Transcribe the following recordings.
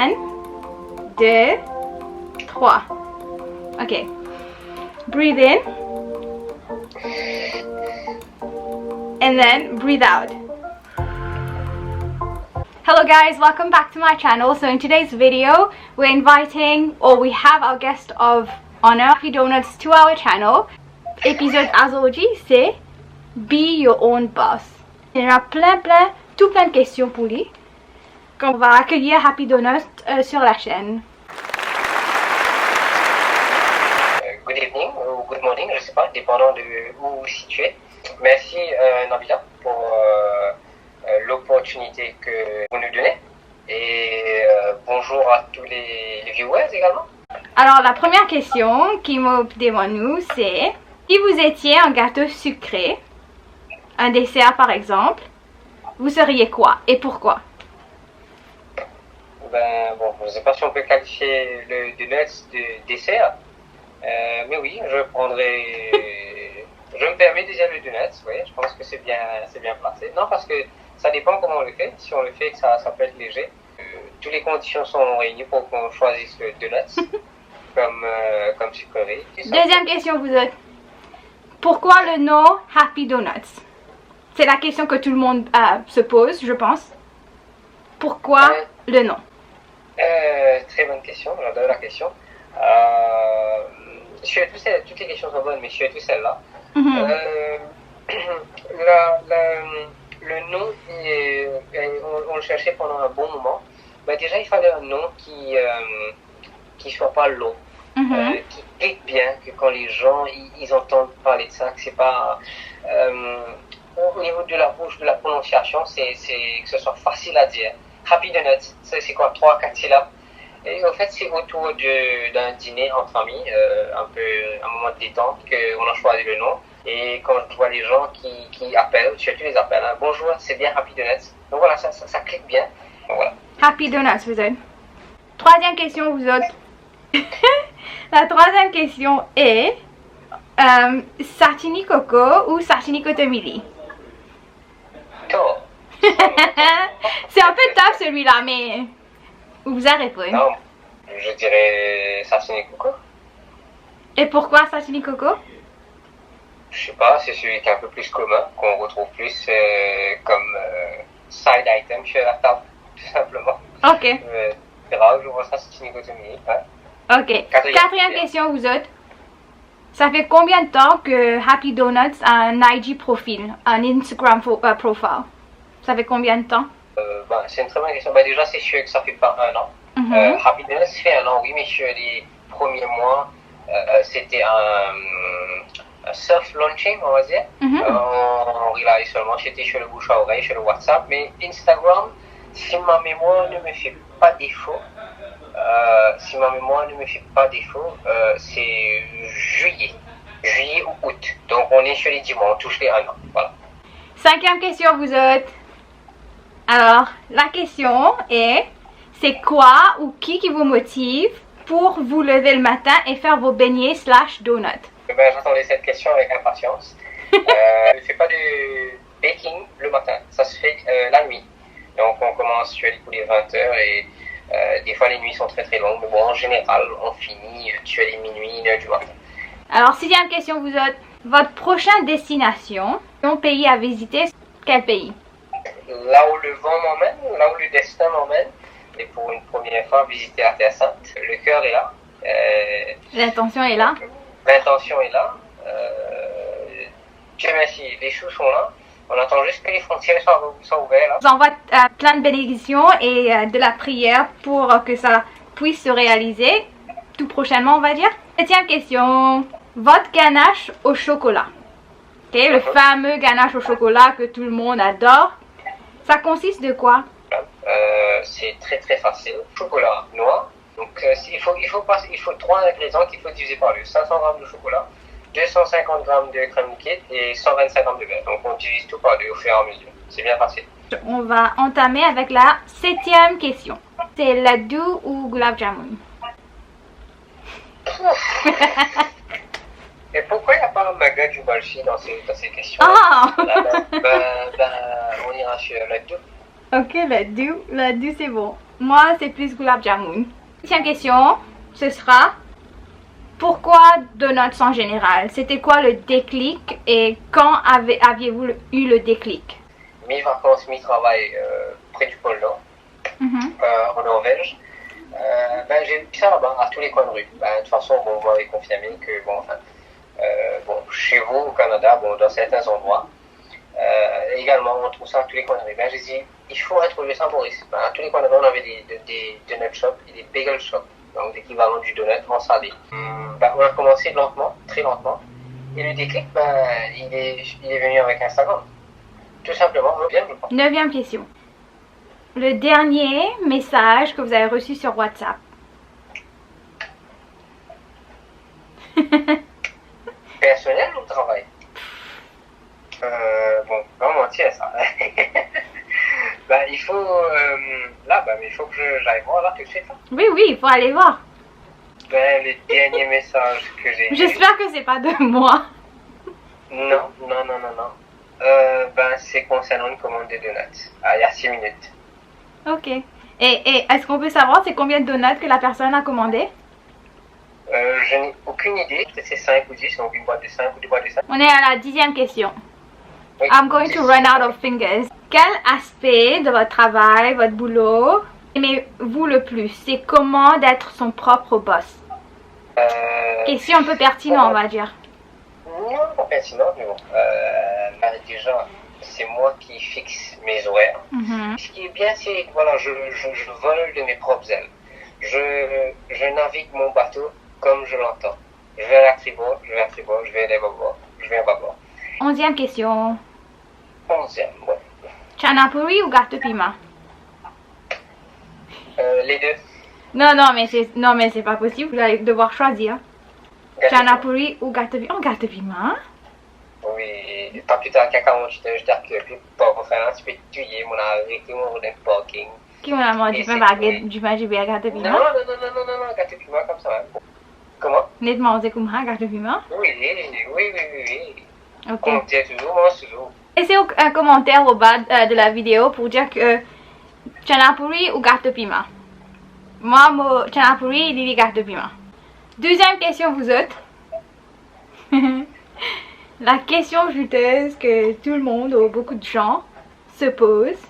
1, 2, 3. Ok. Breathe in. And then breathe out. Hello guys, welcome back to my channel. So in today's video, we have our guest of honor, Happy Donuts, to our channel. Épisode aujourd'hui, c'est Be Your Own Boss. Il y en a plein de questions pour lui. Qu'on va accueillir Happy Donuts sur la chaîne. Good evening ou good morning, je ne sais pas, dépendant de où vous vous situez. Merci Nabila pour l'opportunité que vous nous donnez. Et bonjour à tous les viewers également. Alors la première question qui m'est devant nous, c'est si vous étiez un gâteau sucré, un dessert par exemple, vous seriez quoi et pourquoi? Ben bon, je ne sais pas si on peut qualifier le donuts de dessert, mais oui, je me permets de dire le donuts, oui, je pense que c'est bien placé. Non, parce que ça dépend comment on le fait. Si on le fait, ça peut être léger. Toutes les conditions sont réunies pour qu'on choisisse le donuts comme sucrerie. Deuxième question, vous êtes. Pourquoi le nom Happy Donuts? C'est la question que tout le monde se pose, je pense. Pourquoi le nom? Très bonne question, j'adore la question. Toutes les questions sont bonnes, mais surtout celle-là. Le nom, on le cherchait pendant un bon moment. Ben déjà, il fallait un nom qui soit pas long, qui clique bien, que quand les gens ils entendent parler de ça, que c'est pas au niveau de la bouche, de la prononciation, que ce soit facile à dire. Happy Donuts, c'est quoi, 3-4 syllabes. Et en fait, c'est autour d'un dîner entre amis, un moment de détente, qu'on a choisi le nom. Et quand je vois les gens qui appellent, surtout les appels, hein, bonjour, c'est bien Happy Donuts. Donc voilà, ça clique bien. Donc voilà. Happy Donuts, vous êtes. Troisième question, vous autres. La troisième question est Sartini Coco ou Sartini Kotomili? C'est un peu tough celui-là, mais vous allez répondre. Non, je dirais Sartini Coco. Et pourquoi Sartini Coco? Je sais pas, c'est celui qui est un peu plus commun, qu'on retrouve plus comme side item sur la table, tout simplement. Ok. C'est rare que je vois ça, Sartini Kotomili. Ouais. Ok. Quatrième question, vous autres. Ça fait combien de temps que Happy Donuts a un IG profil, un Instagram profile? Ça fait combien de temps? C'est une très bonne question. Déjà, c'est sûr que ça fait pas un an. Happy Donuts fait un an, oui, mais sur les premiers mois, c'était un soft launching, on va dire. On regardait seulement, c'était sur le bouche à oreille, sur le WhatsApp. Mais Instagram, si ma mémoire ne me fait pas défaut, c'est juillet ou août. Donc on est sur les 10 mois, on touche les 1 an. Voilà. Cinquième question, vous autres. Alors, la question est, c'est quoi ou qui vous motive pour vous lever le matin et faire vos beignets / donuts? J'attendais cette question avec impatience. Je ne fais pas de baking le matin, ça se fait la nuit. Donc on commence sur les coups des 20h et des fois les nuits sont très très longues. Mais bon, en général, on finit sur les minuit, 1h du matin. Alors, sixième question, vous autres. Votre prochaine destination, ton pays à visiter, quel pays? Là où le vent m'emmène, là où le destin m'emmène, et pour une première fois visiter la Terre Sainte. Le cœur est là. L'intention est là. L'intention est là. Dieu merci, les choux sont là. On attend juste que les frontières soient ouvertes. Là. Je vous envoie plein de bénédictions et de la prière pour que ça puisse se réaliser tout prochainement, on va dire. Septième question. Votre ganache au chocolat. Okay, le fameux ganache au chocolat que tout le monde adore. Ça consiste de quoi? C'est très très facile. Chocolat noir. Donc il faut 3 ingrédients qu'il faut diviser par 2. 500 g de chocolat, 250 g de crème liquide et 125 g de beurre. Donc on divise tout par 2 au fur et à mesure. C'est bien facile. On va entamer avec la 7e question. C'est laddu ou gulab jamun? Et pourquoi il n'y a pas un maga du Balchi dans ces questions? On ira sur laddu. Ok, laddu c'est bon. Moi, c'est plus gulab jamun. Deuxième question, ce sera pourquoi donuts en général? C'était quoi le déclic et quand aviez-vous eu le déclic? Mi-vacances, mi-travail près du pôle Nord, en Norvège. J'ai vu ça là-bas, à tous les coins de rue. De toute façon, bon, vous m'avez confirmé que chez vous au Canada, dans certains endroits, également on trouve ça à tous les coins de rue. J'ai dit, il faut introduire ça en Maurice. À tous les coins de rue, on avait des donut shops et des bagel shops, donc l'équivalent du donut en salé. On a commencé lentement, très lentement, et le déclic, il est venu avec Instagram. Tout simplement, bien, je pense. 9e question. Le dernier message que vous avez reçu sur WhatsApp. Personnel ou travail? Pas mentir ça. Il faut mais il faut que j'aille voir là tout de suite. Là. Oui, il faut aller voir. Le dernier message que j'ai eu. J'espère que c'est pas de moi. Non. C'est concernant une commande de donuts. Il y a 6 minutes. Ok. Et est-ce qu'on peut savoir c'est combien de donuts que la personne a commandé? Je n'ai aucune idée. Peut-être c'est 5 ou 10, donc une boîte de 5 ou 2 boîtes de 5. On est à la 10e question. Oui, I'm going to run out of fingers. Quel aspect de votre travail, votre boulot, aimez-vous le plus? C'est comment d'être son propre boss? Question un peu pertinente, on va dire. Non, pas pertinente, mais bon. Déjà, c'est moi qui fixe mes horaires. Ce qui est bien, c'est que je vole de mes propres ailes. Je navigue mon bateau comme je l'entends. Je vais à la tribord, je vais à tribord, je vais à bâbord, je vais à bâbord. 11e question. 11e, ouais. Chana puri ou gâteau piment? Les deux. Non, mais c'est pas possible. Vous allez devoir choisir. Chana puri ou gâteau piment? Oh, gâteau piment? Oui, pas plus tard qu'à 48 heures, je t'accueille pour faire un petit peu tuer mon avec mon roulin de parking. Qui m'a demandé de faire du gâteau piment? Non, gâteau piment comme ça. Comment? Nettement, c'est comme ça, gâteau piment? Oui. Ok. On dit toujours, moi, toujours. Laissez un commentaire au bas de la vidéo pour dire que chana puri ou gâteau piment. Moi, mon chana puri, il est gâteau piment. 2e question, vous autres. La question juteuse que tout le monde ou beaucoup de gens se posent.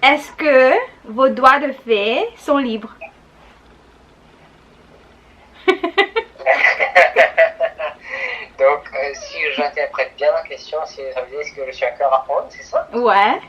Est-ce que vos doigts de fée sont libres? Donc, si j'interprète bien la question, ça veut dire est-ce que je suis un cœur à prendre, c'est ça? Ouais.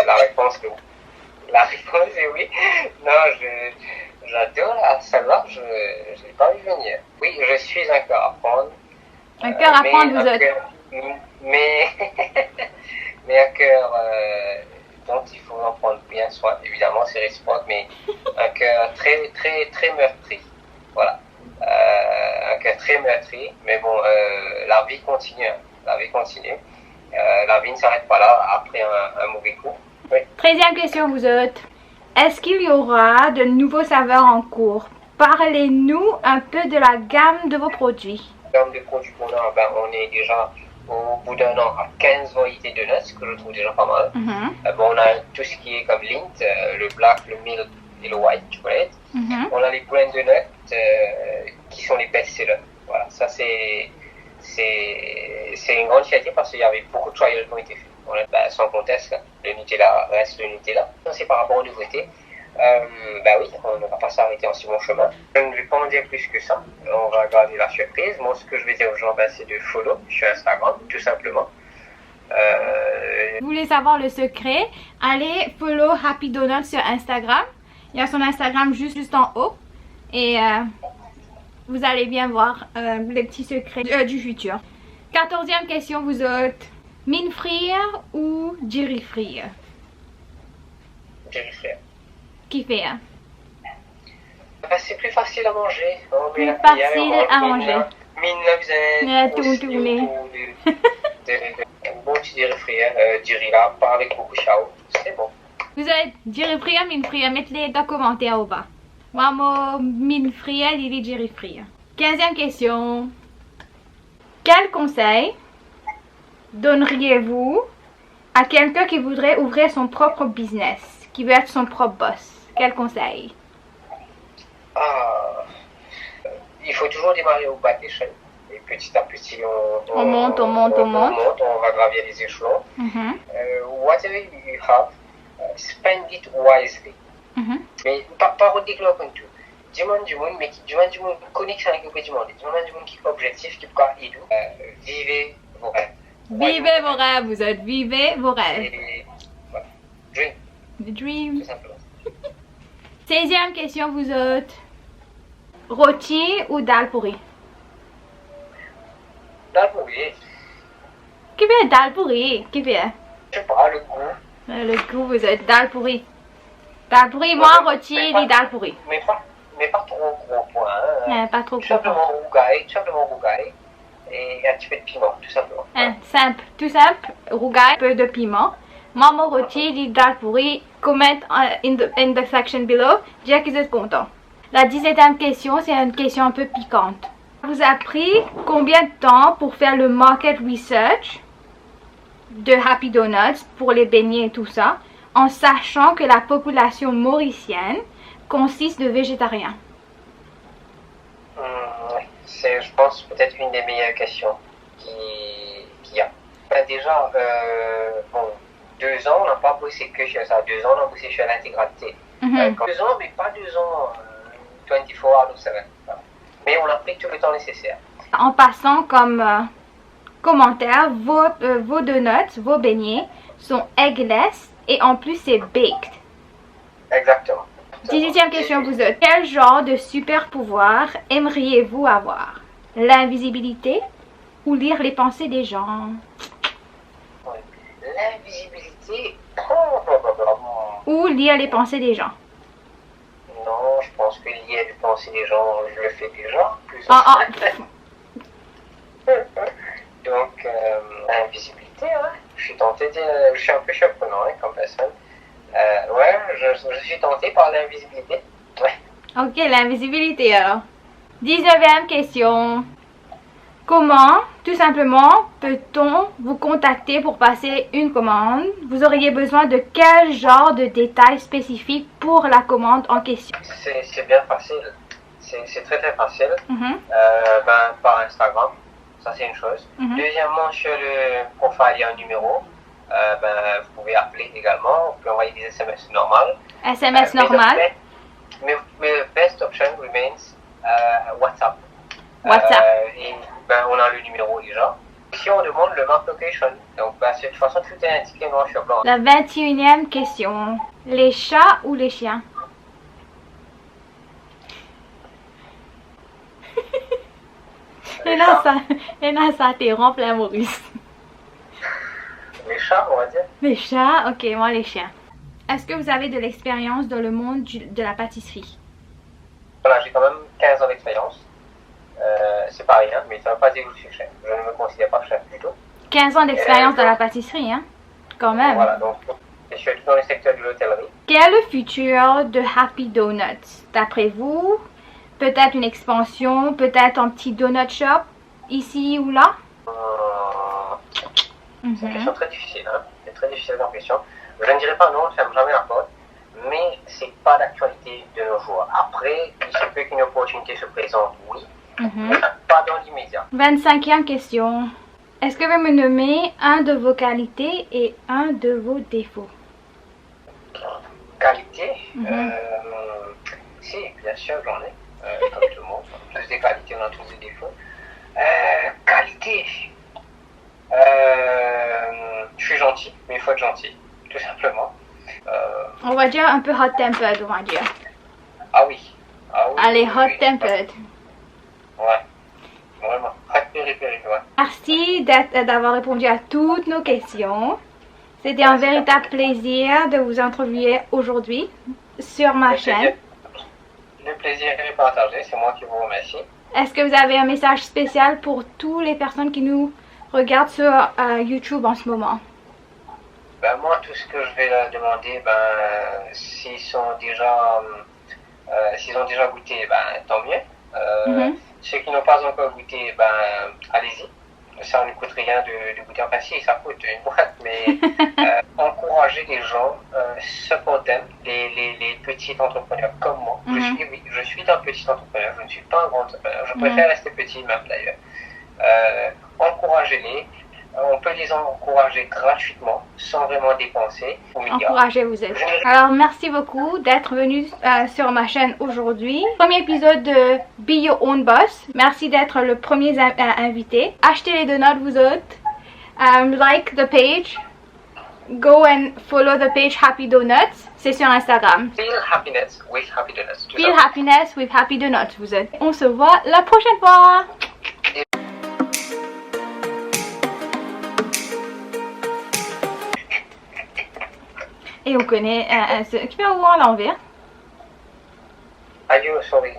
La réponse est oui. Non, j'adore la savoir, je n'ai pas vu venir. Oui, je suis un cœur à prendre. Un cœur à prendre, vous autres. Mais un cœur dont il faut en prendre bien soin, évidemment, c'est réciproque, mais un cœur très, très, très meurtri. Voilà. Un cœur très meurtri, mais bon, la vie continue. La vie continue. La vie ne s'arrête pas là après un mauvais coup. Oui. 13e question, vous autres. Est-ce qu'il y aura de nouveaux saveurs en cours? Parlez-nous un peu de la gamme de vos produits. La gamme de produits qu'on a, on est déjà au bout d'un an à 15 variétés de nuts, que je trouve déjà pas mal. On a tout ce qui est comme Lindt, le black, le milk et le white chocolate. On a les blends de nuts qui sont les best-sellers. Voilà, ça c'est une grande fierté parce qu'il y avait beaucoup de trials qui ont été faits. Sans conteste, le Nutella reste le Nutella. C'est par rapport aux nouveautés. Oui, on ne va pas s'arrêter en si bon chemin. Je ne vais pas en dire plus que ça. On va garder la surprise. Moi, ce que je vais dire aux gens, c'est de follow sur Instagram, tout simplement. Vous voulez savoir le secret? Allez follow Happy Donuts sur Instagram. Il y a son Instagram juste en haut. Et vous allez bien voir les petits secrets du futur. 14e question, vous autres. Mine frire ou jerry frire? Jerry frire. Qui fait hein? C'est plus facile à manger. Plus facile à manger. Mine la tout tourner. Bon petit jerry frire. Jerry là, pas avec beaucoup de chao. C'est bon. Vous avez jerry frire, mine frire? Mettez-les dans les commentaires au bas. Moi, mon mine frire, il est jerry frire. 15e question. Quel conseil donneriez-vous À quelqu'un qui voudrait ouvrir son propre business, qui veut être son propre boss, quel conseil? Il faut toujours démarrer au bas de l'échelle. Et petit à petit, On monte. on va gravir les échelons. Whatever you have, spend it wisely. Mais pas redéclarer comme tout. Du monde, mais du monde connexion avec le du monde. Du monde qui est objectif, qui peut aider. Vivez vos rêves. Vivez vos rêves, vous êtes. Vivez vos rêves. Et, voilà. Dream. The dream. Tout simplement. 16e question, vous autres. Rôti ou dal pourri? Dal pourri. Qui veut dal pourri? Qui veut? Je sais pas, le goût. Le goût, vous êtes dal pourri. Dal pourri, moi, rôti, les dal pourri. Mais pas trop gros point. Pas trop Tout simplement rougaille. Et un petit peu de piment, tout simplement. Simple, tout simple. Rougaille, un peu de piment. Moi, mon rôti, les dal pourri. Comment in the section below. Dire que vous êtes content. La 17e question, c'est une question un peu piquante. Vous a pris combien de temps pour faire le market research de Happy Donuts pour les beignets et tout ça, en sachant que la population mauricienne consiste de végétariens? C'est, je pense, peut-être une des meilleures questions qu'il y a. Ben déjà, 2 ans, on n'a pas bossé que sur ça. 2 ans, on a bossé sur l'intégralité. 2 ans, mais pas 2 ans 24 hours ou 7. Mais on a pris tout le temps nécessaire. En passant comme commentaire, vos donuts, vos beignets sont eggless et en plus c'est baked. Exactement. 18e question, vous autres. Quel genre de super pouvoir aimeriez-vous avoir? L'invisibilité ou lire les pensées des gens? L'invisibilité. Ou lire les pensées des gens? Non, je pense que lire les pensées des gens, je le fais déjà. Donc, l'invisibilité, hein. Je suis tenté de. Je suis un peu surprenant comme personne. Je suis tenté par l'invisibilité. Ouais. Ok, l'invisibilité alors. 19e question. Comment, tout simplement, peut-on vous contacter pour passer une commande? Vous auriez besoin de quel genre de détails spécifiques pour la commande en question? C'est bien facile. C'est très très facile. Par Instagram, ça c'est une chose. Deuxièmement, sur le profil, il y a un numéro. Vous pouvez appeler également. Vous pouvez envoyer des SMS normales. SMS normal. Mais the best option remains WhatsApp. Et on a le numéro déjà. Si on demande le map location, donc de toute façon tout est indiqué noir sur blanc. La 21e question. Les chats ou les chiens? Et là, ça t'interrompt la Maurice. Les chats, on va dire. Les chats, ok, moi les chiens. Est-ce que vous avez de l'expérience dans le monde de la pâtisserie? Voilà, j'ai quand même 15 ans d'expérience. C'est pas rien, mais ça ne veut pas dire que je suis chef. Je ne me considère pas chef du tout. 15 ans d'expérience dans la pâtisserie, hein? Quand même. Voilà, donc je suis dans le secteur de l'hôtellerie. Quel est le futur de Happy Donuts? D'après vous, peut-être une expansion, peut-être un petit donut shop, ici ou là? C'est une question très difficile, hein? C'est très difficile comme question. Je ne dirais pas non, on ne ferme jamais la porte, mais c'est pas d'actualité de nos jours. Après, il se peut qu'une opportunité se présente, oui, mais pas dans l'immédiat. 25e question. Est-ce que vous me nommez un de vos qualités et un de vos défauts? Qualité? Si, bien sûr, j'en ai, comme tout le monde. On a tous des qualités, on a tous des défauts. Qualité? Je suis gentil, mais il faut être gentil, tout simplement. On va dire un peu hot-tempered, on va dire. Ah oui. Allez, hot-tempered. Ouais, vraiment. Ouais. Merci d'avoir répondu à toutes nos questions. C'était un véritable plaisir de vous interviewer aujourd'hui sur ma chaîne. Le plaisir est partagé, c'est moi qui vous remercie. Est-ce que vous avez un message spécial pour toutes les personnes qui nous regardent sur YouTube en ce moment? Moi, tout ce que je vais leur demander, s'ils ont déjà goûté, tant mieux. Ceux qui n'ont pas encore goûté, allez-y. ça ne coûte rien de goûter. Enfin, si, ça coûte une boîte, mais encourager les gens, supporter les petits entrepreneurs comme moi. Je suis un petit entrepreneur, je ne suis pas un grand entrepreneur. Je préfère rester petit même d'ailleurs. Encouragez-les. On peut les encourager gratuitement, sans vraiment dépenser. Encouragez, vous êtes. Alors, merci beaucoup d'être venu sur ma chaîne aujourd'hui. Premier épisode de Be Your Own Boss. Merci d'être le premier invité. Achetez les donuts, vous autres. Like the page. Go and follow the page Happy Donuts. C'est sur Instagram. Feel happiness with Happy Donuts. Feel happiness with Happy Donuts, vous êtes. On se voit la prochaine fois. Et on connaît ce qui fait au à l'envers. Adieu, sorry.